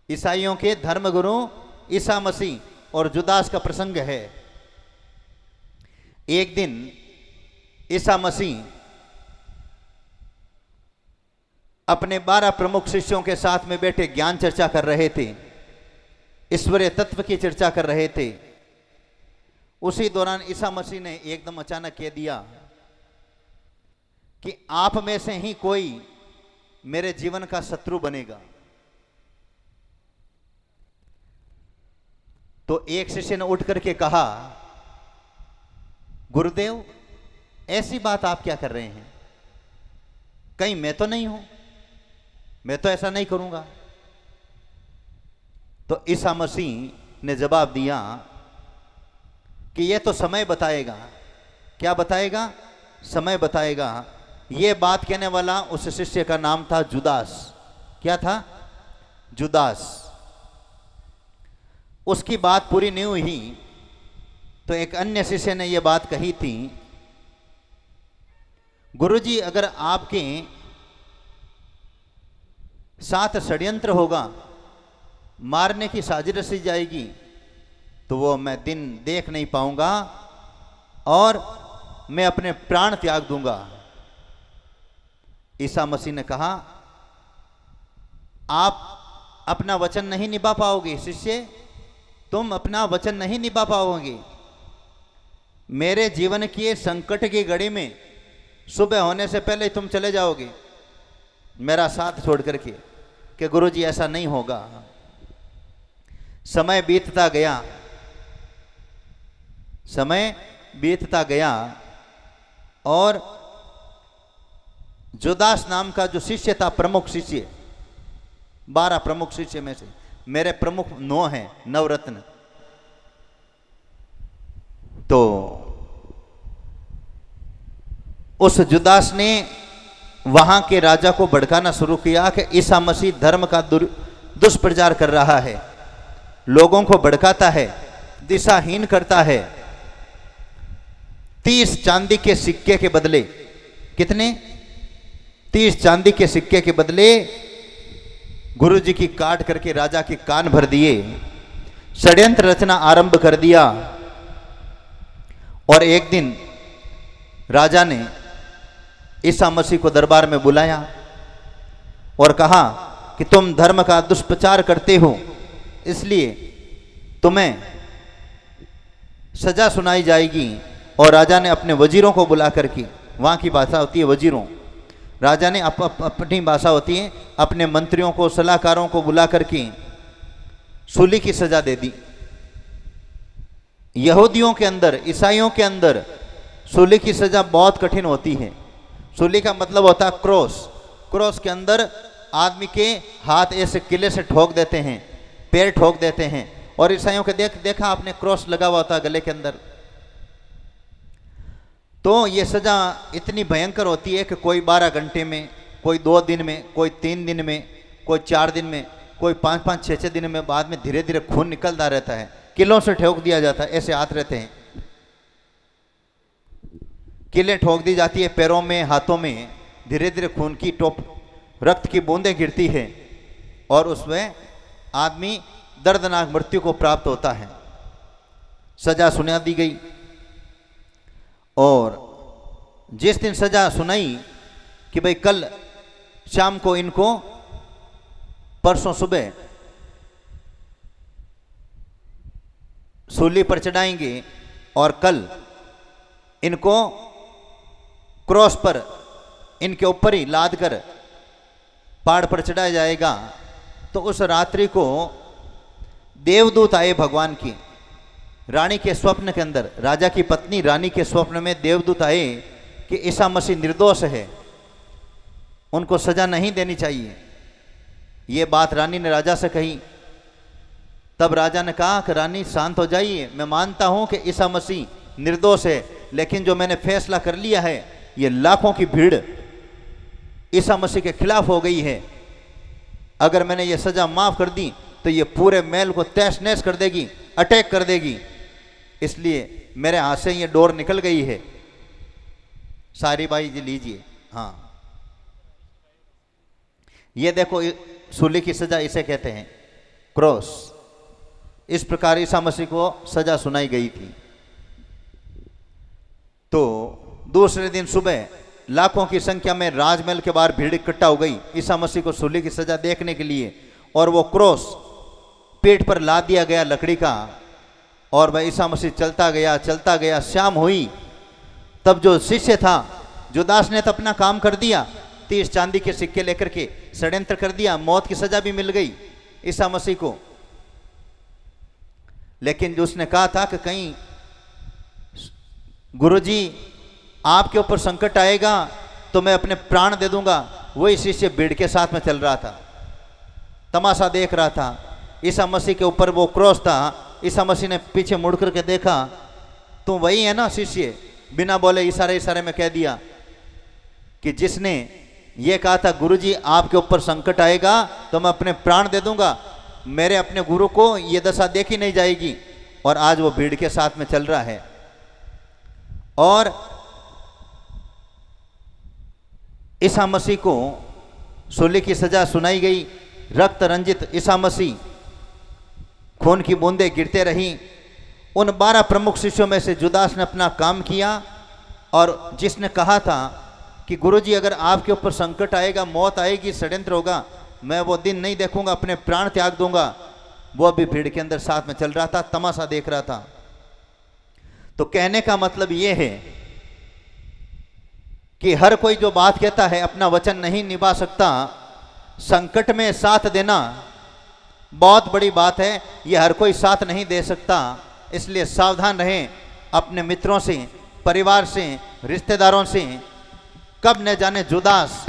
ईसाइयों के धर्मगुरु ईसा मसीह और जुदास का प्रसंग है। एक दिन ईसा मसीह अपने 12 प्रमुख शिष्यों के साथ में बैठे ज्ञान चर्चा कर रहे थे, ईश्वरीय तत्व की चर्चा कर रहे थे। उसी दौरान ईसा मसीह ने एकदम अचानक कह दिया कि आप में से ही कोई मेरे जीवन का शत्रु बनेगा। तो एक शिष्य ने उठ करके कहा, गुरुदेव ऐसी बात आप क्या कर रहे हैं? कहीं मैं तो नहीं हूं, मैं तो ऐसा नहीं करूंगा। तो ईसा मसीह ने जवाब दिया कि यह तो समय बताएगा। क्या बताएगा? समय बताएगा। यह बात कहने वाला उस शिष्य का नाम था जुदास। क्या था? जुदास। उसकी बात पूरी नहीं हुई तो एक अन्य शिष्य ने यह बात कही थी, गुरुजी अगर आपके साथ षड्यंत्र होगा, मारने की साजिश रची जाएगी, तो वो मैं दिन देख नहीं पाऊंगा और मैं अपने प्राण त्याग दूंगा। ईसा मसीह ने कहा, आप अपना वचन नहीं निभा पाओगे शिष्य, तुम अपना वचन नहीं निभा पाओगे। मेरे जीवन की संकट की घड़ी में सुबह होने से पहले तुम चले जाओगे मेरा साथ छोड़ करके, कि गुरुजी ऐसा नहीं होगा। समय बीतता गया, समय बीतता गया और जुदास नाम का जो शिष्य था, प्रमुख शिष्य, 12 प्रमुख शिष्य में से मेरे प्रमुख 9 हैं, नवरत्न। तो उस जुदास ने वहां के राजा को भड़काना शुरू किया कि ईसा मसीह धर्म का दुष्प्रचार कर रहा है, लोगों को भड़काता है, दिशाहीन करता है। 30 चांदी के सिक्के के बदले, कितने? 30 चांदी के सिक्के के बदले गुरुजी की काट करके राजा के कान भर दिए, षड्यंत्र रचना आरंभ कर दिया। और एक दिन राजा ने ईसा मसीह को दरबार में बुलाया और कहा कि तुम धर्म का दुष्प्रचार करते हो, इसलिए तुम्हें सजा सुनाई जाएगी। और राजा ने अपने वजीरों को बुला करके, वहां की भाषा होती है वजीरों, राजा ने अपनी भाषा होती है, अपने मंत्रियों को, सलाहकारों को बुला करके सूली की सजा दे दी। यहूदियों के अंदर, ईसाइयों के अंदर सूली की सजा बहुत कठिन होती है। सूली का मतलब होता है क्रॉस। क्रॉस के अंदर आदमी के हाथ ऐसे किले से ठोक देते हैं, पैर ठोक देते हैं। और ईसाइयों के देखा आपने, क्रॉस लगा हुआ होता गले के अंदर। तो ये सजा इतनी भयंकर होती है कि कोई 12 घंटे में, कोई 2 दिन में, कोई 3 दिन में, कोई 4 दिन में, कोई 5-5, 6-6 दिन में, बाद में धीरे धीरे खून निकलता रहता है, किलों से ठोक दिया जाता है। ऐसे हाथ रहते हैं, किले ठोक दी जाती है पैरों में, हाथों में, धीरे धीरे खून की टोप, रक्त की बूंदें गिरती है और उसमें आदमी दर्दनाक मृत्यु को प्राप्त होता है। सजा सुना दी गई और जिस दिन सजा सुनाई कि भाई कल शाम को इनको, परसों सुबह सूली पर चढ़ाएंगे और कल इनको क्रॉस पर, इनके ऊपर ही लाद कर पहाड़ पर चढ़ाया जाएगा। तो उस रात्रि को देवदूत आए भगवान की, रानी के स्वप्न के अंदर, राजा की पत्नी रानी के स्वप्न में देवदूत आए कि ईसा मसीह निर्दोष है, उनको सजा नहीं देनी चाहिए। ये बात रानी ने राजा से कही। तब राजा ने कहा कि रानी शांत हो जाइए, मैं मानता हूं कि ईसा मसीह निर्दोष है, लेकिन जो मैंने फैसला कर लिया है, ये लाखों की भीड़ ईसा मसीह के खिलाफ हो गई है। अगर मैंने ये सजा माफ कर दी तो ये पूरे महल को तहस नहस कर देगी, अटैक कर देगी, इसलिए मेरे हाथ से ये डोर निकल गई है। सारी बाई जी लीजिए। हाँ, ये देखो सूली की सजा इसे कहते हैं। क्रॉस। इस प्रकार ईसा मसीह को सजा सुनाई गई थी। तो दूसरे दिन सुबह लाखों की संख्या में राजमहल के बाहर भीड़ इकट्ठा हो गई ईसा मसीह को सूली की सजा देखने के लिए। और वो क्रॉस पेट पर लाद दिया गया लकड़ी का, और वह ईसा मसीह चलता गया। शाम हुई तब जो शिष्य था, जुदास ने तो अपना काम कर दिया, 30 चांदी के सिक्के लेकर के षड्यंत्र कर दिया, मौत की सजा भी मिल गई ईसा मसीह को। लेकिन जो उसने कहा था कि कहीं गुरुजी आपके ऊपर संकट आएगा तो मैं अपने प्राण दे दूंगा, वही शिष्य भीड़ के साथ में चल रहा था, तमाशा देख रहा था। ईसा मसीह के ऊपर वो क्रॉस था। ईसा मसीह ने पीछे मुड़ करके देखा, तो वही है ना शिष्य, बिना बोले इशारे में कह दिया कि जिसने ये कहा था गुरुजी आपके ऊपर संकट आएगा तो मैं अपने प्राण दे दूंगा, मेरे अपने गुरु को ये दशा देखी नहीं जाएगी। और आज वो भीड़ के साथ में चल रहा है। और ईसा मसीह को सूली की सजा सुनाई गई। रक्त रंजित ईसा मसीह, खून की बूंदें गिरते रही। उन 12 प्रमुख शिष्यों में से जुदास ने अपना काम किया, और जिसने कहा था कि गुरुजी अगर आपके ऊपर संकट आएगा, मौत आएगी, षड्यंत्र होगा, मैं वो दिन नहीं देखूंगा, अपने प्राण त्याग दूंगा, वो अभी भीड़ के अंदर साथ में चल रहा था, तमाशा देख रहा था। तो कहने का मतलब ये है कि हर कोई जो बात कहता है अपना वचन नहीं निभा सकता। संकट में साथ देना बहुत बड़ी बात है, ये हर कोई साथ नहीं दे सकता। इसलिए सावधान रहें अपने मित्रों से, परिवार से, रिश्तेदारों से। कब न जाने जुदास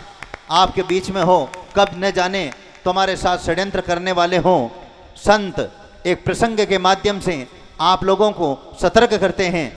आपके बीच में हो, कब न जाने तुम्हारे साथ षड्यंत्र करने वाले हो। संत एक प्रसंग के माध्यम से आप लोगों को सतर्क करते हैं